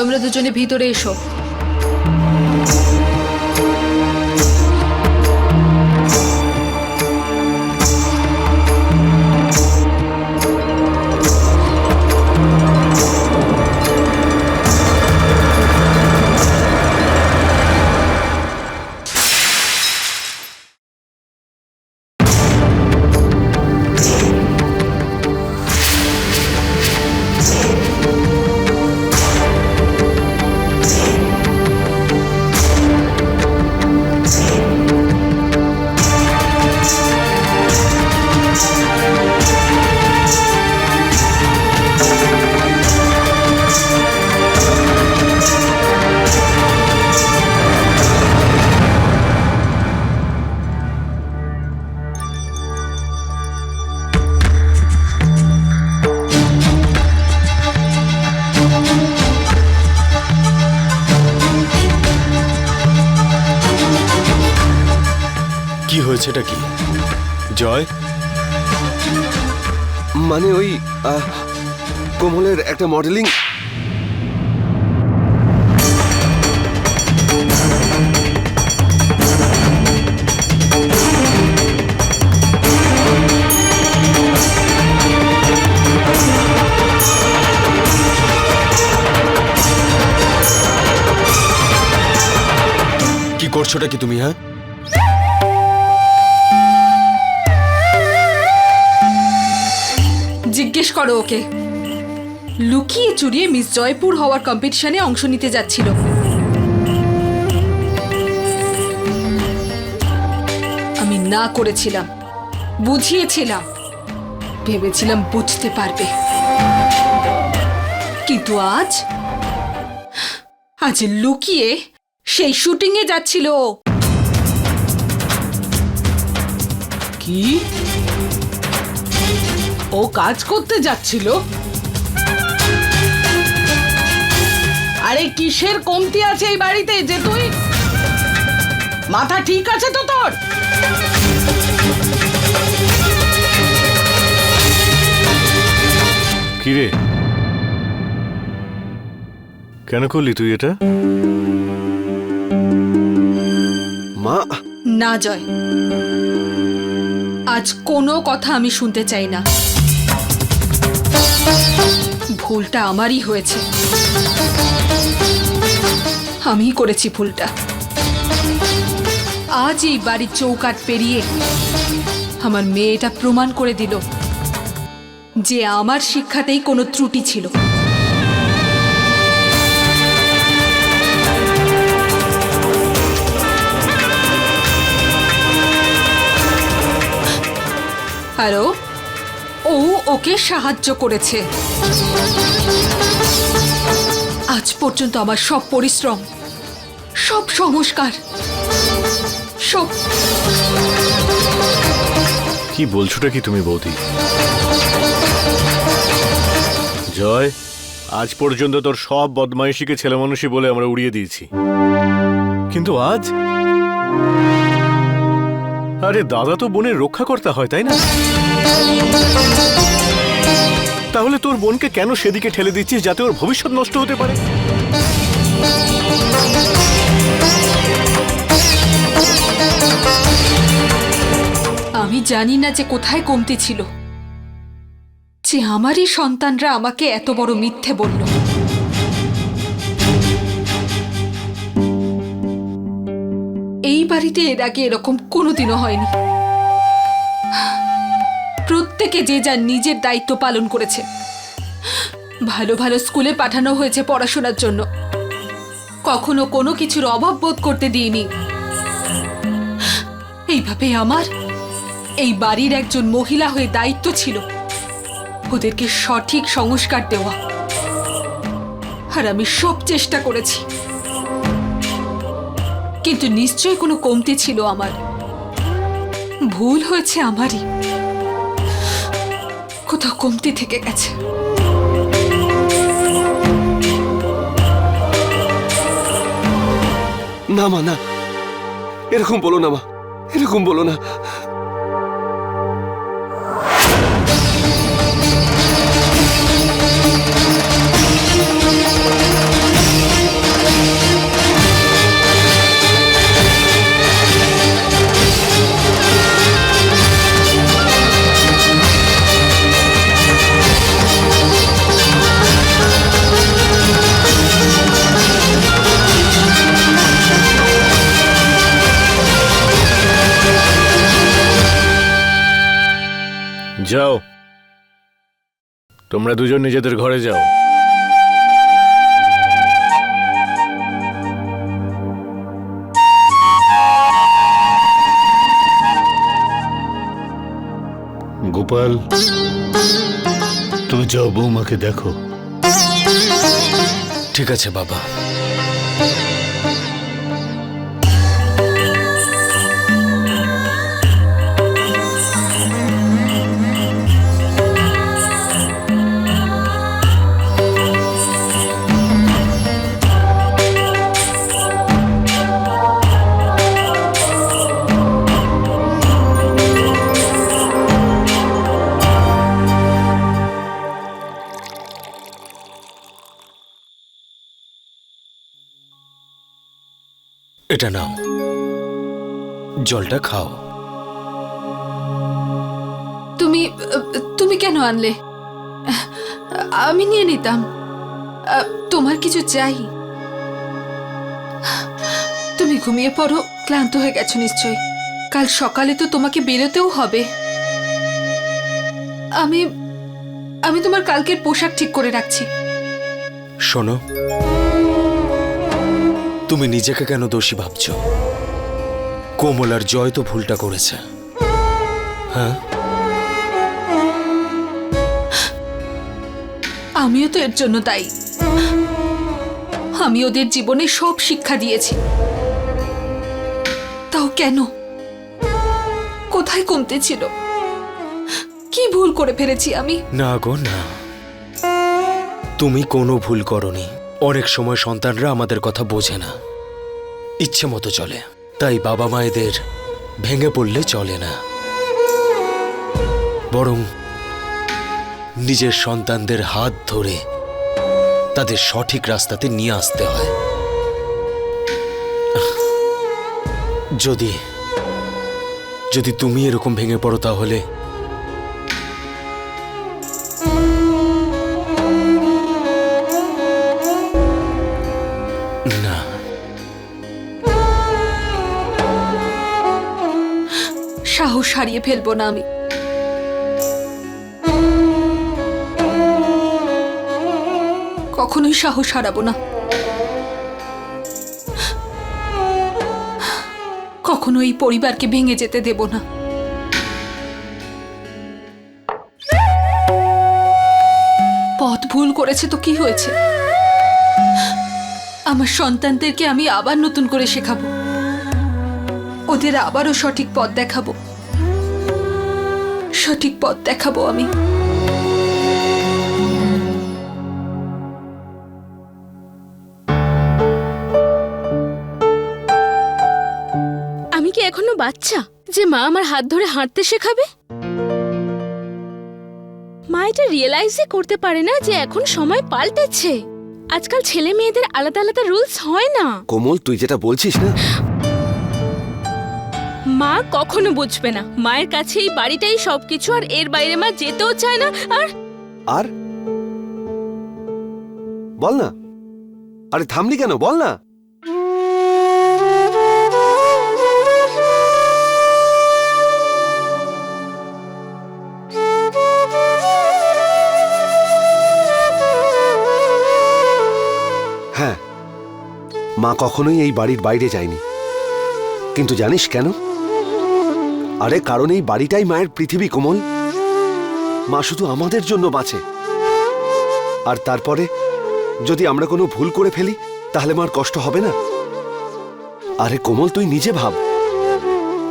তোমরা দুজনে ভিতরে এসো। কি হয়েছে, এটা কি জয়? মানে ওই কোমলের একটা মডেলিং। কি করছোটা কি তুমি? হ্যাঁ, জিজ্ঞেস করো ওকে। লুকিয়ে চুরিয়ে মিস জয়পুর হওয়ার কম্পিটিশনে অংশ নিতে যাচ্ছিল। আমি না করেছিলাম, বুঝিয়েছিলাম, ভেবেছিলাম বুঝতে পারবে, কিন্তু আজ লুকিয়ে সেই শুটিং এ যাচ্ছিল। কি ও কাজ করতে যাচ্ছিল? আরে কিসের কমতি আছে এই বাড়িতে যে তুই? মাথা ঠিক আছে তো তোর? কিরে, কেন করলি তুই এটা? মা, না জয়, আজ কোনো কথা আমি শুনতে চাই না। ভুলটা আমারই হয়েছে, আমিই করেছি ভুলটা। আজ এই বাড়ির চৌকাঠ পেরিয়ে আমার মেয়েটা প্রমাণ করে দিল যে আমার শিক্ষাতেই কোনো ত্রুটি ছিল। আর ও ওকে সাহায্য করেছে। আজ পর্যন্ত আমার সব পরিশ্রম, সব সংস্কার, সব। কি বলছোটা কি তুমি বৌদি? জয়, আজ পর্যন্ত তোর সব বদমাইশিকে ছেলে মানুষই বলে আমরা উড়িয়ে দিয়েছি, কিন্তু আজ আরে দাদা তো বোনের রক্ষাকর্তা হয়, তাই না? তাহলে তোর বোনকে কেন সেদিকে ঠেলে দিচ্ছিস যাতে ওর ভবিষ্যৎ নষ্ট হতে পারে? আমি জানি না যে কোথায় কমতি ছিল যে আমারই সন্তানরা আমাকে এত বড় মিথ্যে বলল। এই বাড়িতে এর আগে এরকম কোনোদিনও হয়নি। প্রত্যেকে যে যার নিজের দায়িত্ব পালন করেছে। ভালো ভালো স্কুলে পাঠানো হয়েছে পড়াশোনার জন্য, কখনো কোনো কিছুর অভাব বোধ করতে দিইনি। এইভাবে আমার এই বাড়ির একজন মহিলা হয়ে দায়িত্ব ছিল ওদেরকে সঠিক সংস্কার দেওয়া, আর আমি সব চেষ্টা করেছি, কিন্তু নিশ্চয়ই কোনো কমতি ছিল আমার। ভুল হয়েছে আমারই, কোথাও কমতি থেকে গেছে। না মা, না, এরকম বলো না মা, এরকম বলো না। যাও, তোমরা দুজন নিজেদের ঘরে যাও। গোপাল, তুমি যাও, বৌমাকে দেখো। ঠিক আছে বাবা। এটা নাও, জলটা খাও। তুমি তুমি কেন আনলে? আমি নিয়ে নিতাম। তোমার কিছু চাই? তুমি ঘুমিয়ে পড়ো, ক্লান্ত হয়ে গেছো নিশ্চয়ই। কাল সকালে তো তোমাকে বেরোতেও হবে। আমি আমি তোমার কালকের পোশাক ঠিক করে রাখছি। শোনো, তুমি নিজেকে কেন দোষী ভাবছ? কোমল আর জয় তো ভুলটা করেছে। হ্যাঁ, আমিও তো এর জন্য দায়ী। আমি ওদের জীবনে সব শিক্ষা দিয়েছি, তাও কেন? কোথায় কমতে ছিল? কি ভুল করে ফেলেছি আমি? না গো না, তুমি কোনো ভুল করনি। অনেক সময় সন্তানরা আমাদের কথা বোঝে না, ইচ্ছে মতো চলে। তাই বাবা মায়েদের ভেঙে পড়লে চলে না, বরং নিজের সন্তানদের হাত ধরে তাদের সঠিক রাস্তাতে নিয়ে আসতে হয়। যদি যদি তুমি এরকম ভেঙে পড়ো তাহলে না। সাহস হারিয়ে ফেলবো না আমি। কখনোই সাহস হারাবো না। কখনো এই পরিবারকে ভেঙে যেতে দেব না। পথ ভুল করেছে তো কি হয়েছে? আমার সন্তানদেরকে আমি আবার নতুন করে শেখাবো, ওদের আবারও সঠিক পথ দেখাবো। সঠিক পথ দেখাবো আমি। আমি কি এখনো বাচ্চা যে মা আমার হাত ধরে হাঁটতে শেখাবে? মা এটা রিয়েলাইজই করতে পারে না যে এখন সময় পাল্টেছে। আজকাল ছেলে মেয়েদের আলাদা আলাদা রুলস হয় না। কোমল, তুই যেটা বলছিস না, মা কখনো বুঝবে না। মায়ের কাছে এই বাড়িটাই সবকিছু, আর এর বাইরে মা যেতেও চায় না। আর বল না, আরে থামলি কেন, বল না। হ্যাঁ, মা কখনোই এই বাড়ির বাইরে যায়নি, কিন্তু জানিস কেন? আরে কারণ এই বাড়িটাই মায়ের পৃথিবী কোমল। মা শুধু আমাদের জন্য বাঁচে, আর তারপরে যদি আমরা কোনো ভুল করে ফেলি তাহলে মার কষ্ট হবে না? আরে কোমল, তুই নিজে ভাব,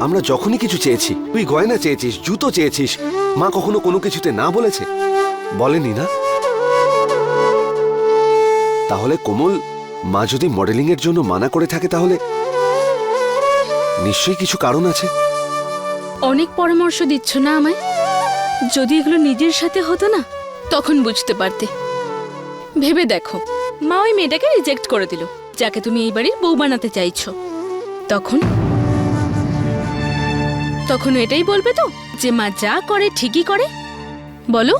আমরা যখনই কিছু চেয়েছি, তুই গয়না চেয়েছিস, জুতো চেয়েছিস, মা কখনো কোনো কিছুতে না বলেছে? বলেনি না? তাহলে কোমল, মা যদি মডেলিং এর জন্য মানা করে থাকে তাহলে নিশ্চয়ই কিছু কারণ আছে। অনেক পরামর্শ দিচ্ছ না আমায়। যদি এগুলো নিজের সাথে হতো না তখন বুঝতে পারতে। ভেবে দেখো, মা ওই মেয়েটাকে রিজেক্ট করে দিল যাকে তুমি এই বাড়ির বউ বানাতে চাইছো। তখন এটাই বলবে তো যে মা যা করে ঠিকই করে? বলো।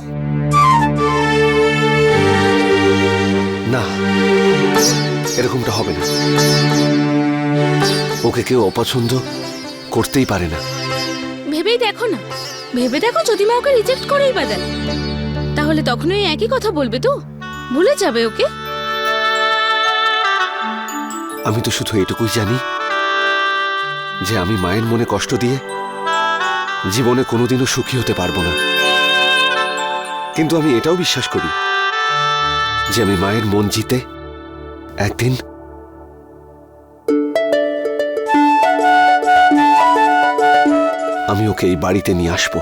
না, এরকমটা হবে না। ওকে কেউ অপছন্দ করতেই পারে না। ভেবে ভেবেই দেখো না, ভেবে দেখো যদি মা ওকে রিজেক্ট করেই বা দেয়, তাহলে তখন ওই একই কথা বলবে তো, ভুলে যাবে ওকে। আমি তো শুধু এটুকুই জানি যে আমি মায়ের মনে কষ্ট দিয়ে জীবনে কোনোদিনও সুখী হতে পারবো না। কিন্তু আমি এটাও বিশ্বাস করি যে আমি মায়ের মন জিতে একদিন আমি ওকে এই বাড়িতে নিয়ে আসবো।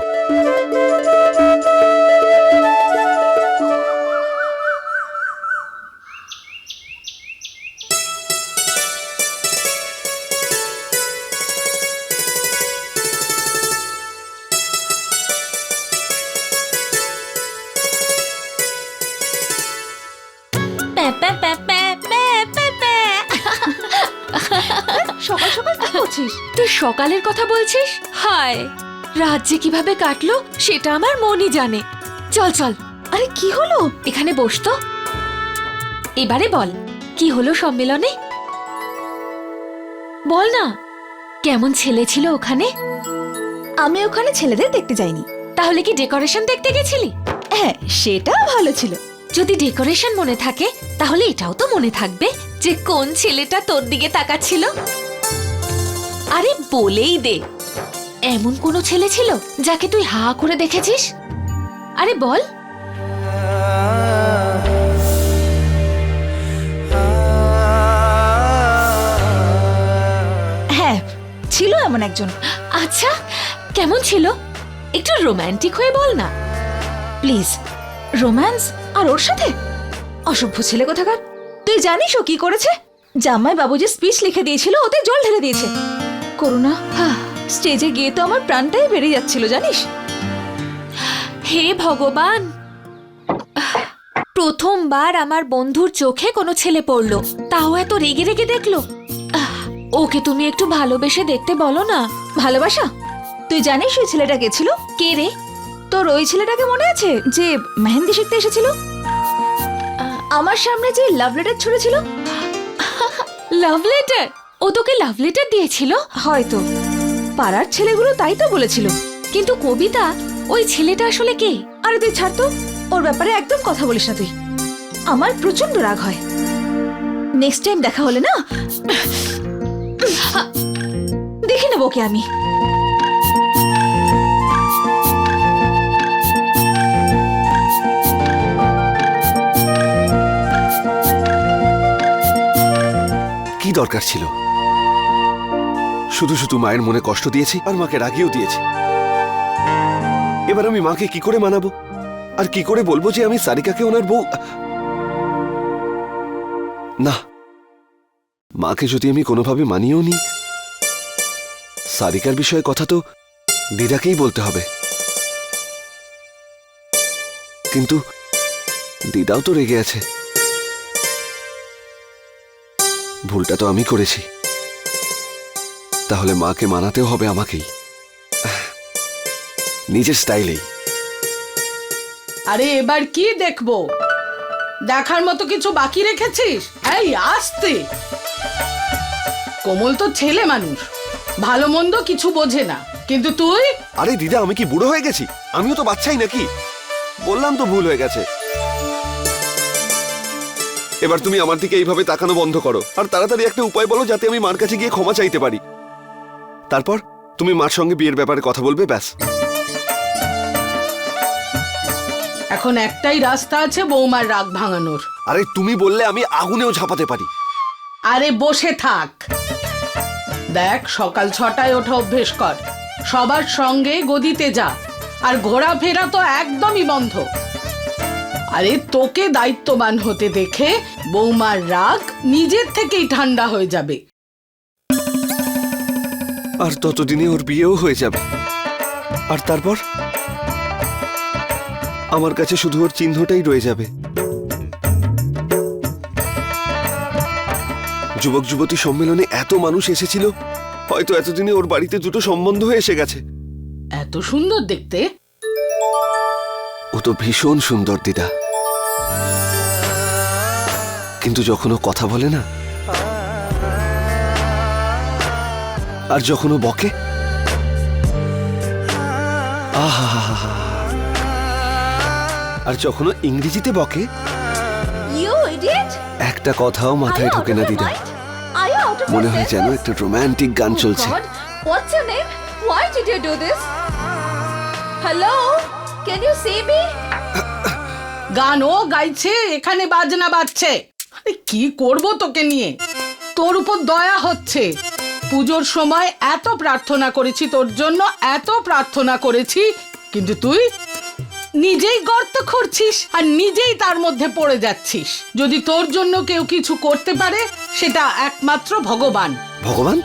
সকাল সকাল কি করছিস? তুই সকালের কথা বলছিস? হায়, রাত যে কিভাবে কাটলো সেটা আমার মনই জানে। চল চল। আরে কি হলো? এখানে বস তো। এবারে বল, কি হলো সম্মেলনে? বল না, কেমন ছেলে ছিল ওখানে? আমি ওখানে ছেলেদের দেখতে যাইনি। তাহলে কি ডেকোরেশন দেখতে গেছিলি? হ্যাঁ, সেটা ভালো ছিল। যদি ডেকোরেশন মনে থাকে তাহলে এটাও তো মনে থাকবে যে কোন ছেলেটা তোর দিকে তাকাচ্ছিল। আরে বলেই দে, এমন কোন ছেলে ছিল যাকে তুই হা করে দেখেছিস? আরে বল। হ্যাঁ, ছিল এমন একজন। আচ্ছা, কেমন ছিল? একটু রোমান্টিক হয়ে বল না প্লিজ। রোম্যান্স আর ওর সাথে? অসভ্য ছেলে কোথাকার। তুই জানিস ও কি করেছে? জামাই বাবু যে স্পিচ লিখে দিয়েছিল ওতে জল ঢেলে দিয়েছে। করুণা, স্টেজে গিয়ে তো আমার প্রাণটাই বেরিয়ে যাচ্ছিল জানিস। হে ভগবান, প্রথমবার আমার বন্ধুর চোখে কোনো ছেলে পড়লো, তাও এত রেগে রেগে দেখলো। ওকে তুমি একটু ভালোবেসে দেখতে বলো না। ভালোবাসা? তুই জানিস ওই ছেলেটা কে ছিল? কে রে? তোর ওই ছেলেটাকে মনে আছে যে মেহেন্দি শিখতে এসেছিল? আমার সামনে যে লাভ লেটার ছুড়েছিল? Love letter? ও তোকে লাভ লেটার দিয়েছিল? হয়তো। পাড়ার ছেলেগুলো তাই তো বলেছিল। কিন্তু কবিতা, ওই ছেলেটা আসলে কে? আরে তুই ছাড় তো, ওর ব্যাপারে একদম কথা বলিস না তুই। আমার প্রচন্ড রাগ হয়। নেক্সট টাইম দেখা হলে না দেখে নেবো ওকে আমি। কি দরকার ছিল? শুধু শুধু মায়ের মনে কষ্ট দিয়েছি আর মাকে রাগিয়েও দিয়েছি। এবার আমি মাকে কি করে মানাবো আর কি করে বলবো যে আমি সারিকাকে ওনার বউ? না, মাকে যদি আমি কোনোভাবে মানিয়েও নি, সারিকার বিষয়ে কথা তো দিদাকেই বলতে হবে। কিন্তু দিদাও তো রেগে আছে। ভুলটা তো আমি করেছি, তাহলে মাকে মানাতেও হবে আমাকেই, নিজের স্টাইলেই। আরে এবার কি দেখবো? দেখার মতো কিছু বাকি রেখেছিস? এই আস্তে। কোমল তো ছেলে মানুষ, ভালো মন্দ কিছু বোঝে না, কিন্তু তুই? আরে দিদা, আমি কি বুড়ো হয়ে গেছি? আমিও তো বাচ্চাই নাকি? বললাম তো ভুল হয়ে গেছে। এবার তুমি আমার দিকে এইভাবে তাকানো বন্ধ করো আর তাড়াতাড়ি একটা উপায় বলো যাতে আমি মার কাছে গিয়ে ক্ষমা চাইতে পারি। তারপর তুমি মার সঙ্গে বিয়ের ব্যাপারে কথা বলবে, ব্যাস। এখন একটাই রাস্তা আছে বৌমার রাগ ভাঙানোর। আরে তুমি বললে আমি আগুনেও ঝাঁপাতে পারি। আরে বসে থাক। দেখ, সকাল 6টায় ওঠা অভ্যেস কর, সবার সঙ্গে গদিতে যা, আর ঘোরাফেরা তো একদমই বন্ধ। আরে তোকে দায়িত্ববান হতে দেখে বৌমার রাগ নিজের থেকেই ঠান্ডা হয়ে যাবে। আর ততদিনে ওর বিয়েও হয়ে যাবে। আর তারপর আমার কাছে শুধু ওর চিহ্নটাই রয়ে যাবে। যুবক যুবতী সম্মেলনে এত মানুষ এসেছিল, হয়তো এতদিনে ওর বাড়িতে দুটো সম্বন্ধ হয়ে এসে গেছে। এত সুন্দর দেখতে? ও তো ভীষণ সুন্দর দিদা, কিন্তু যখন ও কথা বলে না আর যখন ও বকে, আহা, আর যখন ও ইংরেজিতে বকে ইউ ইডিয়েট, একটা কথাও মাথায় ঢোকে না দিদা। আর ইউ আউট অফ মনে হয় যেন একটা রোমান্টিক গান চলছে। What's your name, why did you do this? Hello, can you see me? গানও গাইছে, এখানে বাজনা বাজছে। আরে কি করব তোকে নিয়ে? তোর উপর দয়া হচ্ছে। পুজোর সময় এত প্রার্থনা করেছি তোর জন্য, এত প্রার্থনা করেছি, কিন্তু তুই নিজেই গর্ত খুঁড়ছিস আর নিজেই তার মধ্যে পড়ে যাচ্ছিস। যদি তোর জন্য কেউ কিছু করতে পারে সেটা একমাত্র ভগবান। ভগবান?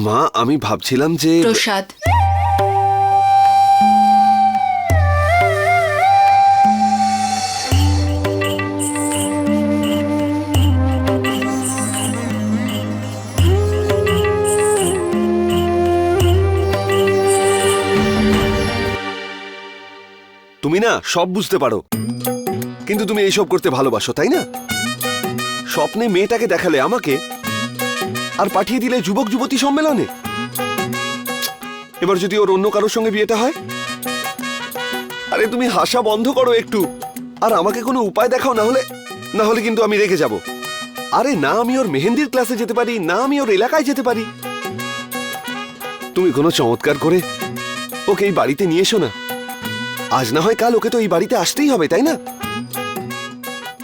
মা, আমি ভাবছিলাম যে প্রসাদ, তুমি না সব বুঝতে পারো, কিন্তু তুমি এইসব করতে ভালোবাসো, তাই না? স্বপ্নে মেয়েটাকে দেখালে আমাকে, আর পাঠিয়ে দিলে যুবক যুবতী সম্মেলনে। এবার যদি ওর অন্য কারোর সঙ্গে বিয়েটা হয়? আরে তুমি হাসা বন্ধ করো একটু, আর আমাকে কোনো উপায় দেখাও, না হলে কিন্তু আমি রেগে যাব। আরে না আমি ওর মেহেন্দির ক্লাসে যেতে পারি, না আমি ওর এলাকায় যেতে পারি। তুমি কোনো চমৎকার করে ওকে এই বাড়িতে নিয়ে এসো না। আজ না হয় কাল ওকে তো এই বাড়িতে আসতেই হবে, তাই না?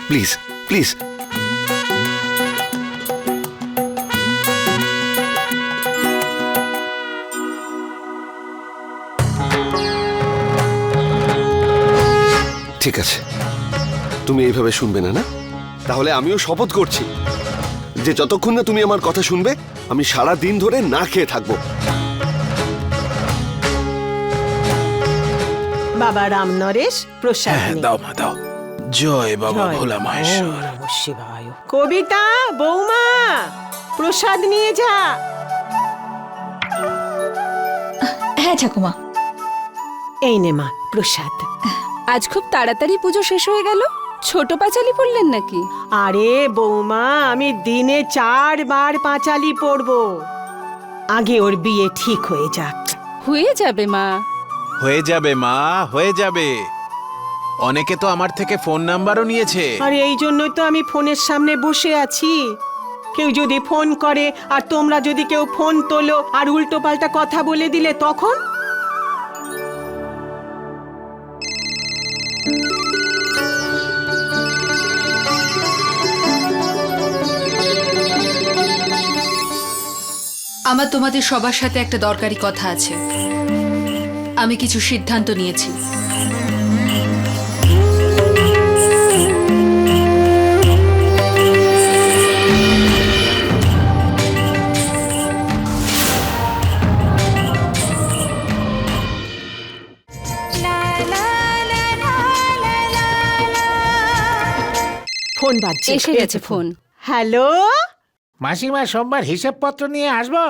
Please please. ঠিক আছে, তুমি এইভাবে শুনবে না, না? তাহলে আমিও শপথ করছি যে যতক্ষণ না তুমি আমার কথা শুনবে আমি সারা দিন ধরে না খেয়ে থাকবো। বাবা রাম নরেশ, প্রসাদ নে। দাও মা দাও। জয় বাবা ভোলা মহেশ্বর। শিবায়। কবিতা, বৌমা, প্রসাদ নিয়ে যা। হ্যাঁ ঠাকুমা। এই নে মা প্রসাদ। আজ খুব তাড়াতাড়ি পুজো শেষ হয়ে গেল। ছোট পাঁচালি পড়লেন নাকি? আরে বৌমা, আমি দিনে 4 বার পাঁচালি পড়বো। আগে ওর বিয়ে ঠিক হয়ে যাক। হয়ে যাবে মা। হয়ে যাবে মা, হয়ে যাবে। অনেকে তো আমার থেকে ফোন নাম্বারও নিয়েছে। আর এই জন্যই তো আমি ফোনের সামনে বসে আছি। কেউ যদি ফোন করে আর তোমরা যদি কেউ ফোন তোলো আর উল্টো পাল্টা কথা বলে দিলে তখন? আমার তোমাদের সবার সাথে একটা দরকারি কথা আছে। আমি কিছু সিদ্ধান্ত নিয়েছি। ফোন বাজছে। এসে গেছে ফোন। হ্যালো, মাসিমা সোমবার হিসেবপত্র নিয়ে আসবো।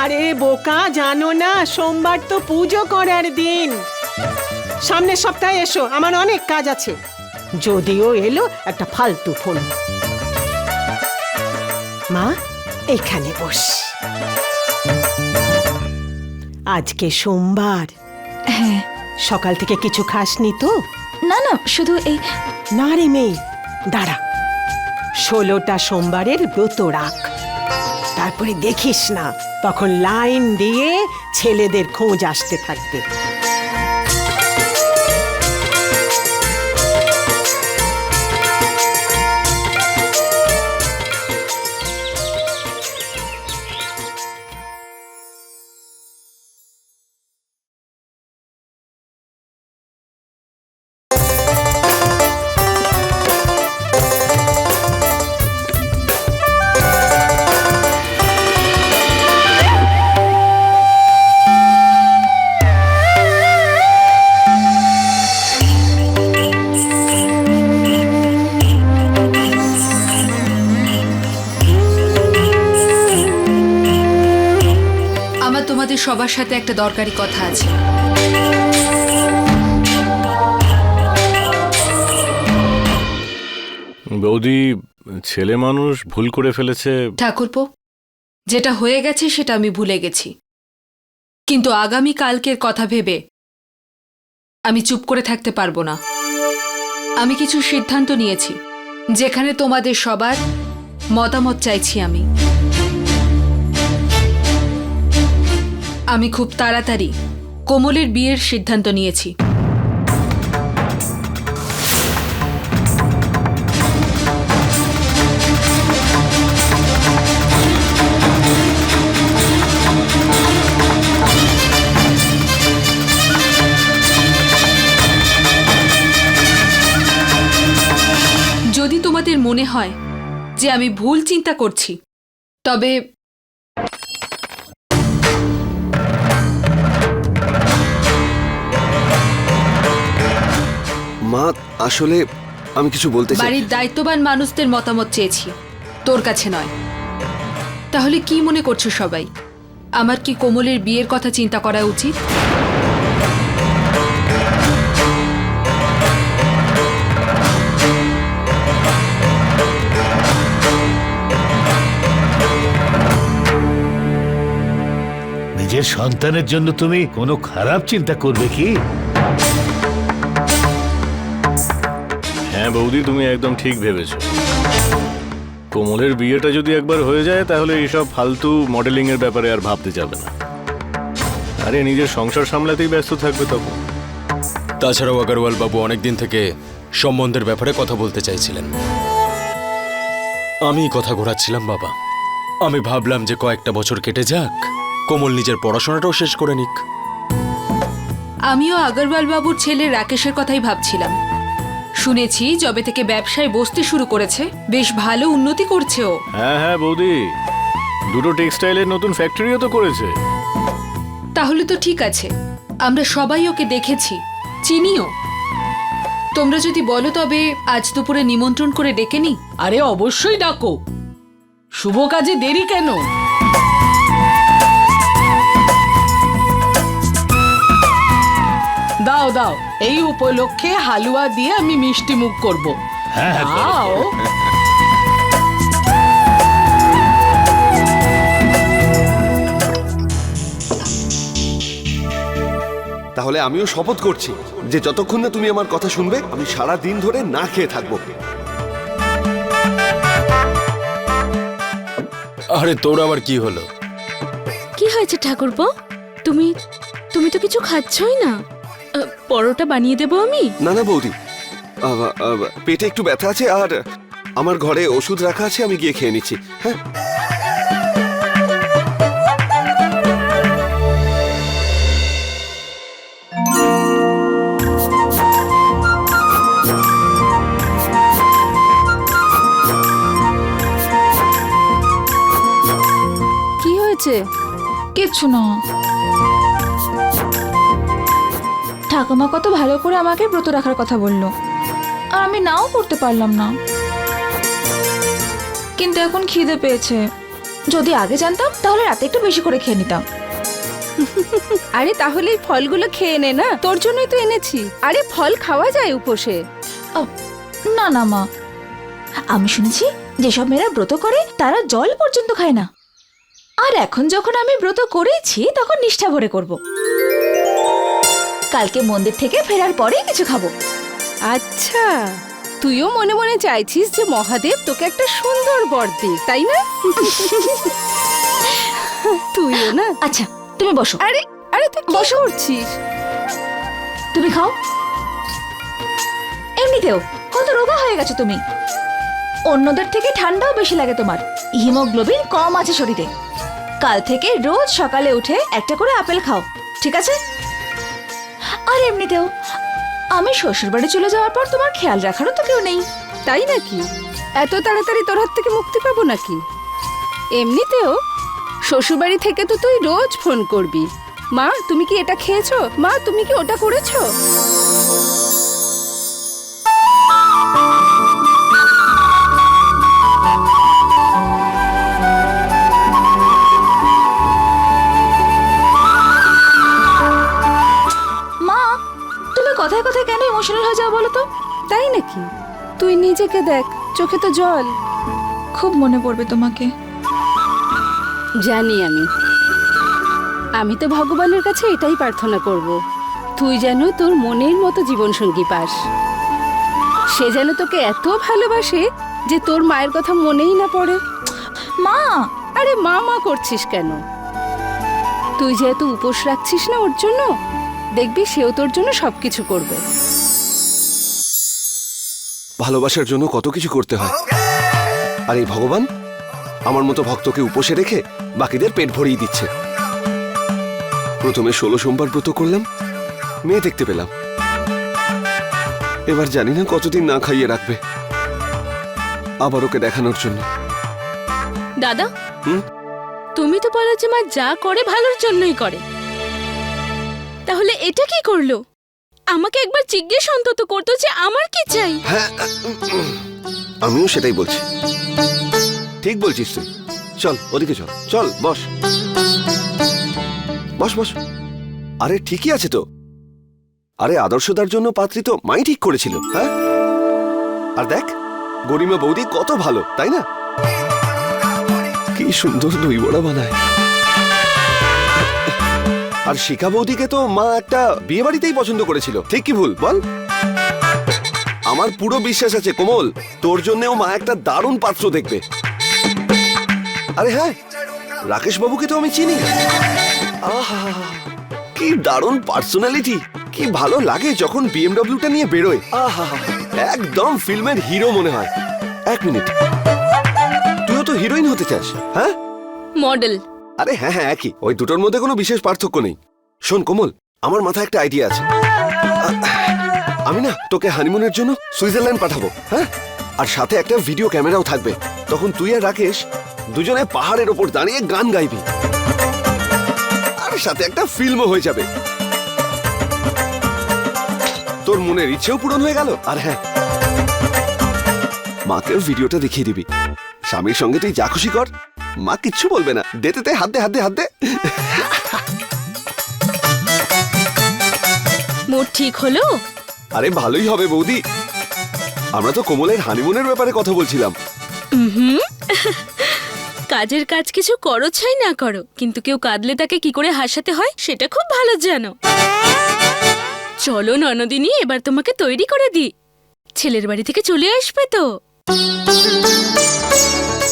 আরে বোকা, জানো না সোমবার তো পুজো করার দিন। সামনের সপ্তাহে এসো, আমার অনেক কাজ আছে। যদিও এলো একটা ফালতু ফোন। মা এখানে বস। আজকে সোমবার, হ্যাঁ। সকাল থেকে কিছু খাসনি তো? না না, শুধু এই না রে মেয়ে, দাঁড়া। 16টা সোমবারের ব্রত রাখ, তারপরে দেখিস না তখন লাইন দিয়ে ছেলেদের খোঁজ আসতে থাকবে। আমার তোমাদের সবার সাথে একটা দরকারি কথা আছে। বৌদি, ছেলে মানুষ ভুল করে ফেলেছে। ঠাকুরপো, যেটা হয়ে গেছে সেটা আমি ভুলে গেছি, কিন্তু আগামী কালকের কথা ভেবে আমি চুপ করে থাকতে পারবো না। আমি কিছু সিদ্ধান্ত নিয়েছি, যেখানে তোমাদের সবার মতামত চাইছি। আমি খুব তাড়াতাড়ি কোমলের বিয়ের সিদ্ধান্ত নিয়েছি। যদি তোমাদের মনে হয় যে আমি ভুল চিন্তা করছি, তবে মা আসলে আমি কিছু বলতে চাই। বাড়ির দায়িত্ববান মানুষদের মতামত চেয়েছি, তোর কাছে নয়। তাহলে কি মনে করছো সবাই? আমার কি কোমলের বিয়ের কথা চিন্তা করা উচিত? নিজের সন্তানের জন্য তুমি কোনো খারাপ চিন্তা করবে কি? হ্যাঁ বৌদি, তুমি একদম ঠিক ভেবেছো। কোমলের বিয়েটা যদি একবার হয়ে যায় তাহলে এইসব ফালতু মডেলিং এর ব্যাপারে আর ভাবতে যাবে না। আরে নিজের সংসার সামলাতেই ব্যস্ত থাকবে তখন। তাছাড়াও আগরওয়াল বাবু অনেকদিন থেকে সম্বন্ধের ব্যাপারে কথা বলতে চাইছিলেন। আমি কথা ঘোরাচ্ছিলাম বাবা। আমি ভাবলাম যে কয়েকটা বছর কেটে যাক, কোমল নিজের পড়াশোনাটাও শেষ করে নিক। আমিও আগরওয়াল বাবুর ছেলে রাকেশের কথাই ভাবছিলাম। শুনেছি যবে থেকে ব্যবসায় বসতে শুরু করেছে, বেশ ভালো উন্নতি করছে ও। হ্যাঁ হ্যাঁ বৌদি, দুটো টেক্সটাইলের নতুন ফ্যাক্টরিও তো করেছে। তাহলে তো ঠিক আছে, আমরা সবাই ওকে দেখেছি, চিনিও। তোমরা যদি বলো তবে আজ দুপুরে নিমন্ত্রণ করে ডেকে নি। আরে অবশ্যই ডাকো, শুভ কাজে দেরি কেন? দাও দাও, এই উপলক্ষে হালুয়া দিয়ে আমি মিষ্টি মুখ করব। হ্যাঁ হ্যাঁ, করো, দাও। করো। তাহলে আমিও শপথ করছি যে যতক্ষণ না তুমি আমার কথা শুনবে আমি সারা দিন ধরে না খেয়ে থাকবো। আরে তোর আবার কি হলো? কি হয়েছে ঠাকুরপো? তুমি তুমি তো কিছু খাচ্ছই না। পরোটা বানিয়ে দেবো আমি? না না বৌদি, পেটে একটু ব্যথা আছে আর আমার ঘরে ওষুধ রাখা আছে, আমি গিয়ে খেয়ে নিচ্ছি। হ্যাঁ কি হয়েছে? কিচ্ছু না। ঠাকুমা কত ভালো করে আমাকে ব্রত রাখার কথা বললো, আর আমি নাও করতে পারলাম না। কিন্তু এখন খিদে পেয়েছে। যদি আগে জানতাম তাহলে রাতে একটু বেশি করে খেয়ে নিতাম। আরে তাহলে এই ফলগুলো খেয়ে নে না, তোর জন্যই তো এনেছি। আরে ফল খাওয়া যায় উপোসে। না না মা, আমি শুনেছি যেসব মেয়েরা ব্রত করে তারা জল পর্যন্ত খায় না। আর এখন যখন আমি ব্রত করেছি তখন নিষ্ঠা ভরে করব। কালকে মন্দির থেকে ফেরার পরেই কিছু খাবো। আচ্ছা, তুইও মনে মনে চাইছিস যে মহাদেব তোকে একটা সুন্দর বর দিক, তাই না? তুইও না। আচ্ছা তুমি বসো। আরে আরে তুই বসে করছিস? তুমি খাও। এমনিতেও কত রোগা হয়ে গেছো তুমি। অন্যদের থেকে ঠান্ডাও বেশি লাগে তোমার, হিমোগ্লোবিন কম আছে শরীরে। কাল থেকে রোজ সকালে উঠে একটা করে আপেল খাও, ঠিক আছে? আর এমনিতেও আমি শ্বশুরবাড়ি চলে যাওয়ার পর তোমার খেয়াল রাখারও তো কেউ নেই। তাই নাকি? এত তাড়াতাড়ি তোর হাত থেকে মুক্তি পাবো নাকি? এমনিতেও শ্বশুরবাড়ি থেকে তো তুই রোজ ফোন করবি, মা তুমি কি এটা খেয়েছো, মা তুমি কি ওটা করেছো। মা তুমি কথায় কথায় কেন ইমোশনাল হয়ে যাও বলো তো? তাই নাকি? তুই নিজেকে দেখ, চোখে তো জল। খুব মনে পড়বে তোমাকে। জানি আমি তো ভগবানের কাছে এটাই প্রার্থনা করব, তুই যেন তোর মনের মতো জীবনসঙ্গী পাস। সে যেন তোকে এত ভালোবাসে যে তোর মায়ের কথা মনেই না পড়ে। মা! আরে মা মা করছিস কেন? তুই যেহেতু উপোস রাখছিস না ওর জন্য, দেখবি সেও তোর জন্য সবকিছু করবে। ভালোবাসার জন্য কত কিছু করতে হয়, আর এই ভগবান আমার মতো ভক্তকে উপসে রেখে বাকিদের পেট ভরিয়ে দিচ্ছে। প্রথমে 16 সোমবার ব্রত করলাম, মেয়ে দেখতে পেলাম। এবার জানি না কতদিন না খাইয়ে রাখবে, আবার ওকে দেখানোর জন্য। দাদা, তুমি তো বলো যে মা যা করে ভালোর জন্যই করে, তাহলে এটা কি করলো? আমাকে একবার জিজ্ঞেস অন্তত করতো যে আমার কি চাই। হ্যাঁ, আমিও সেটাই বলছি। ঠিক বলছিস তুই। চল ওদিকে চল, চল বস বস বস। আরে ঠিকই আছে তো। আরে আদর্শদার জন্য পাত্রী তো মাই ঠিক করেছিল। হ্যাঁ, আর দেখ গরিমা বৌদি কত ভালো, তাই না? কি সুন্দর দই বড়া বানায়। আর শিখা বৌদিকে তো মা একটা বিয়ে বাড়িতেই পছন্দ করেছিল, ঠিক কি ভুল বল? আমার পুরো বিশ্বাস আছে কোমল, তোর জন্যও মা একটা দারুণ পাত্র দেখবে। আরে হ্যাঁ, রাকেশ বাবুকে তো আমি চিনি। আহা, কি দারুণ পার্সোনালিটি। কি ভালো লাগে যখন বিএমডব্লিউটা নিয়ে বেরোয়। আহা, একদম ফিল্মের হিরো মনে হয়। এক মিনিট, তুইও তো হিরোইন হতে চাস? হ্যাঁ, মডেল। আরে হ্যাঁ হ্যাঁ, একই। ওই দুটোর মধ্যে কোনো বিশেষ পার্থক্য নেই। শোন কোমল, আমার মাথায় একটা আইডিয়া আছে। আমি না তোকে হানিমুনের জন্য সুইজারল্যান্ড পাঠাবো। হ্যাঁ, আর সাথে একটা ভিডিও ক্যামেরাও থাকবে। তখন তুই আর রাকেশ দুজনে পাহাড়ের ওপর দাঁড়িয়ে গান গাইবি, আর সাথে একটা ফিল্মও হয়ে যাবে। তোর মনের ইচ্ছেও পূরণ হয়ে গেল। আর হ্যাঁ, মাকে ভিডিওটা দেখিয়ে দিবি। স্বামীর সঙ্গে তুই যা খুশি কর, মা কিচ্ছু বলবে না। দে হাত দে হাত দে হাত দে। মোট ঠিক হলো? আরে ভালোই হবে বৌদি। আমরা তো কোমলের হানিমুনের ব্যাপারে কথা বলছিলাম। কাজের কাজ কিছু করো চাই না করো, কিন্তু কেউ কাঁদলে তাকে কি করে হাসাতে হয় সেটা খুব ভালো জানো। চলো ননদিনী, এবার তোমাকে তৈরি করে দিই। ছেলের বাড়ি থেকে চলে আসবে তো।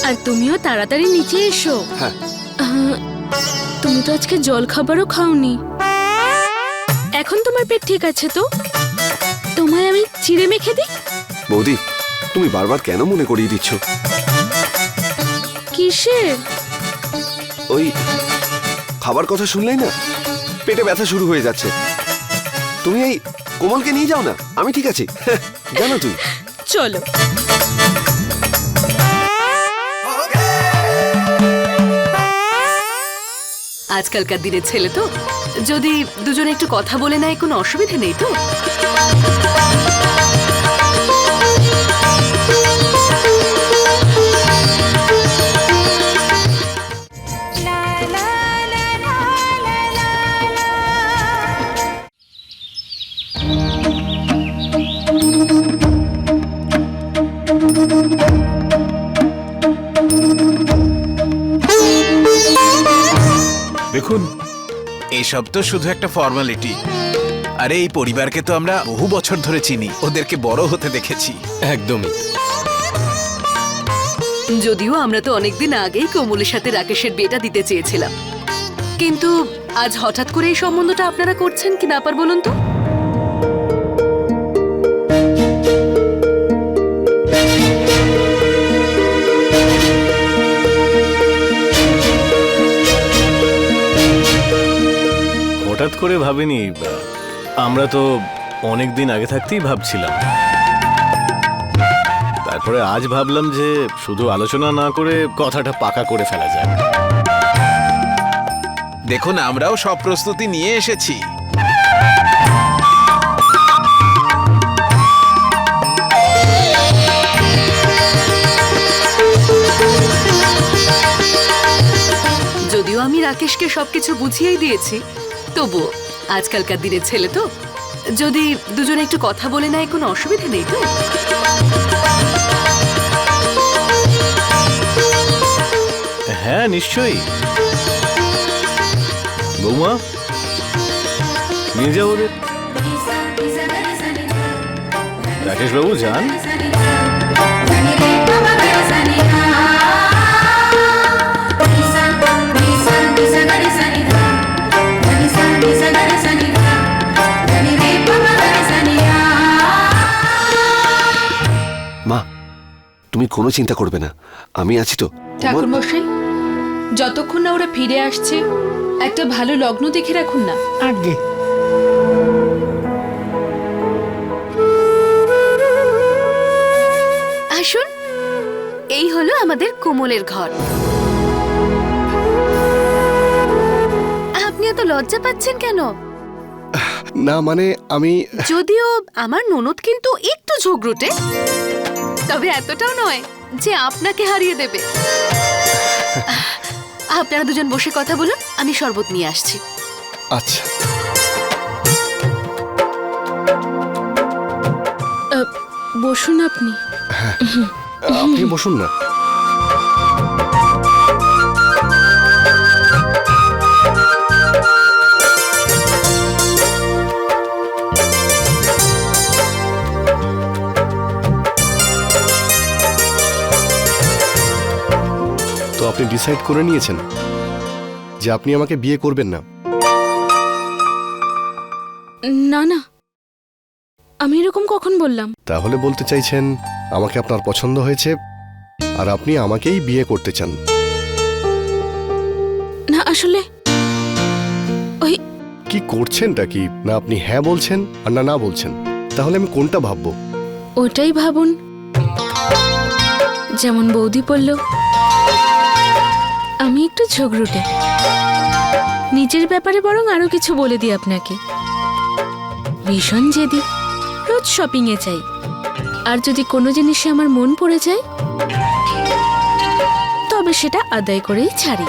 আর তুমিও তাড়াতাড়ি নিচে এসো। হ্যাঁ, তুমি তো আজকে জল খাবারও খাওনি। এখন তোমার পেট ঠিক আছে তো? তোমায় আমি চিড়ে মেখে দিই। বৌদি তুমি বারবার কেন মনে করিয়ে দিচ্ছ? কিসের? ওই খাবার কথা শুনলেই না পেটে ব্যথা শুরু হয়ে যাচ্ছে। তুমি এই কোমলকে নিয়ে যাও না, আমি ঠিক আছি। জানো তুই। চলো। আজকালকার দিনের ছেলে তো, যদি দুজনে একটু কথা বলে নেয় কোনো অসুবিধা নেই তো। দেখুন, এসব তো শুধু একটা ফর্মালিটি। আরে এই পরিবারকে তো আমরা বহু বছর ধরে চিনি, ওদেরকে বড় হতে দেখেছি। একদমই। যদিও আমরা তো অনেকদিন আগেই কোমলের সাথে রাকেশের বিয়েটা দিতে চেয়েছিলাম, কিন্তু আজ হঠাৎ করে এই সম্বন্ধটা আপনারা করছেন কি ব্যাপার বলুন তো? হঠাৎ করে ভাবিনি, আমরা তো অনেক দিন আগে থাকতেই ভাবছিলাম। তারপরে আজ ভাবলাম যে শুধু আলোচনা না করে কথাটা পাকা করে ফেলা যায়। দেখুন, আমরাও সব প্রস্তুতি নিয়ে এসেছি। যদিও আমি রাকেশকে সবকিছু বুঝিয়েই দিয়েছি, তবুও আজকালকার দিনের ছেলে তো, যদি দুজনে একটু কথা বলে নেয় কোনো অসুবিধা নেই তো? হ্যাঁ, নিশ্চয়ই। বৌমা, নিয়ে যাও ওদের। রাকেশ বাবু যান। মা, তুমি কোনো চিন্তা করবে না, আমি আছি তো। ঠাকুর মশাই, যতক্ষণ না ওরা ফিরে আসছে একটা ভালো লগ্ন দেখে রাখুন না। আগে আসুন, এই হলো আমাদের কোমলের ঘর। আপনি এত লজ্জা পাচ্ছেন কেন? না মানে আমি, যদিও আমার ননদ কিন্তু একটু ঝগড়ুটে, তবে এতটাও নয় যে আপনাকে হারিয়ে দেবে। আপনারা দুজন বসে কথা বলুন, আমি শরবত নিয়ে আসছি। আচ্ছা। বসুন আপনি। আপনি বসুন না। তো আপনি ডিসাইড করে নিয়েছেন যে আপনি আমাকে বিয়ে করবেন না? না না, আমি এরকম কখন বললাম? তাহলে বলতে চাইছেন আমাকে আপনার পছন্দ হয়েছে আর আপনি আমাকেই বিয়ে করতে চান? না আসলে ওই কি করছেনটা কি? না আপনি হ্যাঁ বলছেন আর না না বলছেন, তাহলে আমি কোনটা ভাববো? ওটাই ভাবুন। যেমন বৌদি বলল, আমি একটু ঝগড়ুটে, নিজের ব্যাপারে বরং আরো কিছু বলে দিই আপনাকে। ভীষণ জেদি, রোজ শপিং এ চাই, আর যদি কোনো জিনিসে আমার মন পড়ে যায় তবে সেটা আদায় করেই ছাড়ি।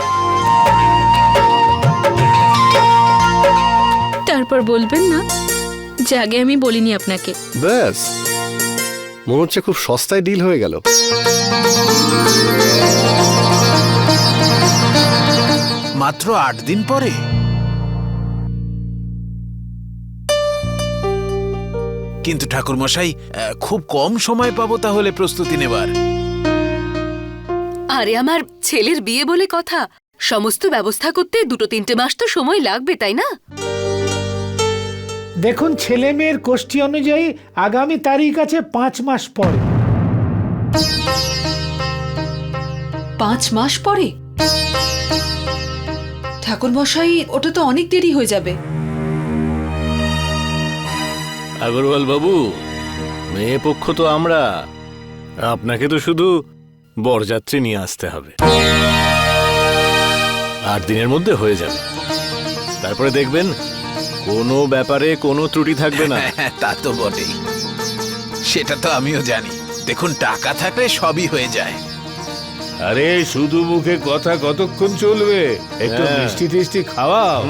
তারপর বলবেন না যে আগে আমি বলিনি আপনাকে। ব্যাস, মনে হচ্ছে খুব সস্তায় ডিল হয়ে গেল। মাত্র 8 দিন পরে? কিন্তু ঠাকুর মশাই, খুব কম সময় পাবো তাহলে প্রস্তুতি নেবার। আরে আমার ছেলের বিয়ে বলে কথা, সমস্ত ব্যবস্থা করতে 2-3 মাস তো সময় লাগবে, তাই না? দেখুন, ছেলে মেয়ের কোষ্ঠী অনুযায়ী আগামী তারিখ আছে 5 মাস পরে। 5 মাস পরে? ঠাকুর মশাই, ওটা তো অনেক দেরি হয়ে যাবে। আগরওয়াল বাবু, মেয়ে পক্ষ তো আমরা, আপনাকে তো শুধু বরযাত্রী নিয়ে আসতে হবে। 8 দিনের মধ্যে হয়ে যাবে। তারপরে দেখবেন কোনো ব্যাপারে কোনো ত্রুটি থাকবে না। তা তো বটেই, সেটা তো আমিও জানি। দেখুন, টাকা থাকলে সবই হয়ে যায়। আরে শুধু মুখে কথা কতক্ষণ চলবে? একটু মিষ্টি টিষ্টি খাওয়াও।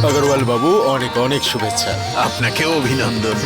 আগরওয়াল বাবু, অনেক অনেক শুভেচ্ছা। আপনাকেও অভিনন্দন।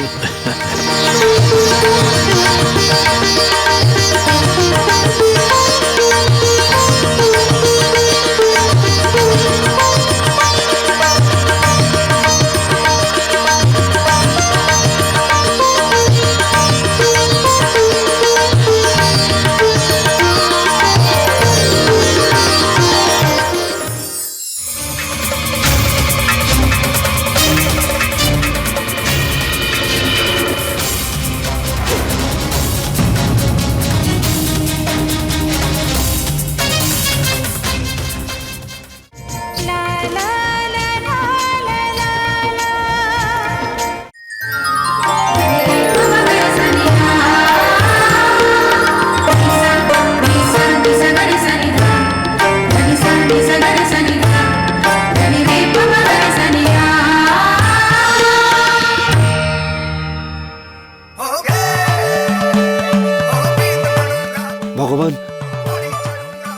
ভগবান,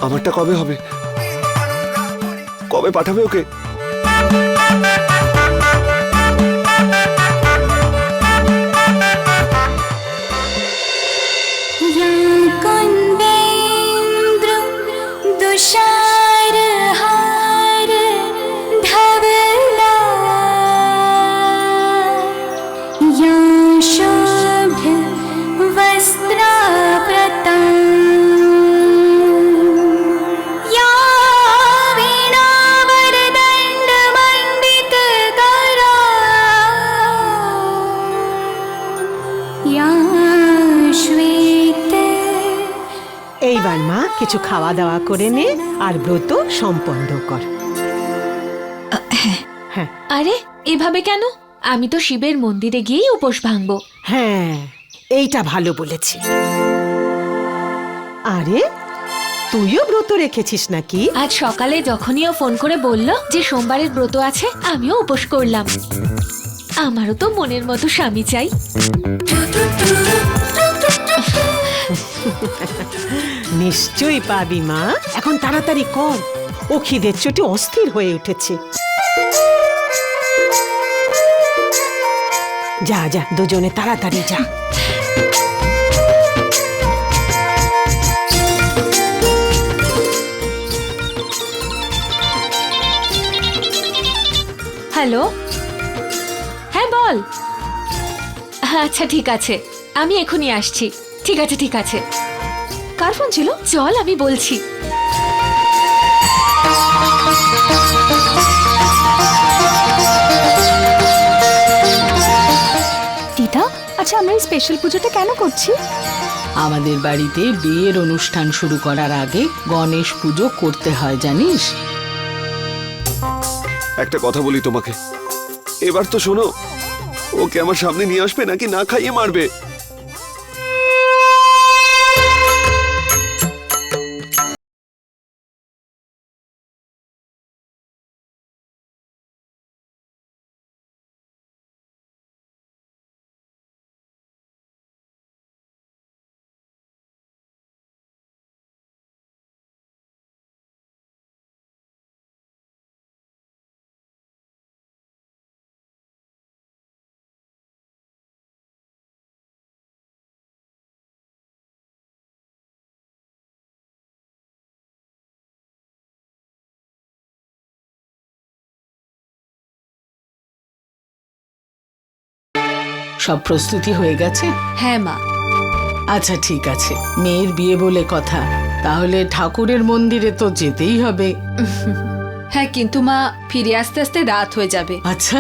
আমারটা কবে হবে? কবে পাঠাবে ওকে? এইবার মা কিছু খাওয়া দাওয়া করে নে আর ব্রত সম্পন্ন কর। হ্যাঁ আরে এভাবে কেন? আমি তো শিবের মন্দিরে গিয়েই উপোস ভাঙবো। হ্যাঁ, এইটা ভালো বলেছি। আরে তুইও ব্রত রেখেছিস নাকি? আজ সকালে যখনই ও ফোন করে বলল যে সোমবারের ব্রত আছে, আমিও উপোস করলাম। আমারও তো মনের মতো স্বামী চাই। নিশ্চয়ই পাবি মা, এখন তাড়াতাড়ি কর, ও খিদের চোটে অস্থির হয়ে উঠেছে। যা যা, দুজনে তাড়াতাড়ি যা। হ্যালো, হ্যাঁ বল। আচ্ছা ঠিক আছে, আমি এখনই আসছি। ঠিক আছে ঠিক আছে। কার ফোন ছিল? চল আমি বলছি। দিদা, আচ্ছা আমরা এই স্পেশাল পুজোটা কেন করছি? আমাদের বাড়িতে বিয়ের অনুষ্ঠান শুরু করার আগে গণেশ পুজো করতে হয়, জানিস? একটা কথা বলি তোমাকে, এবার তো শোনো, ওকে আমার সামনে নিয়ে আসবে নাকি না খাইয়ে মারবে? সব প্রস্তুতি হয়ে গেছে? হ্যাঁ মা। আচ্ছা ঠিক আছে, মেয়ের বিয়ে বলে কথা, তাহলে ঠাকুরের মন্দিরে তো যেতেই হবে। হ্যাঁ, কিন্তু মা ফিরে আসতে আসতে রাত হয়ে যাবে। আচ্ছা,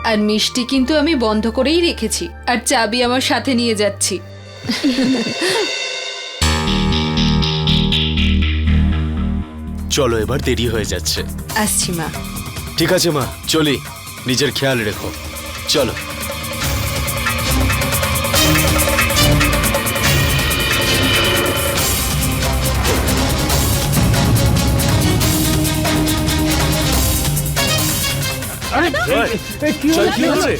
আর মিষ্টি কিন্তু আমি বন্ধ করেই রেখেছি, আর চাবি আমার সাথে নিয়ে যাচ্ছি। চলো, এবার দেরি হয়ে যাচ্ছে। আসছি মা। ঠিক আছে মা, চলি, নিজের খেয়াল রেখো। চলো। কি হয়েছে?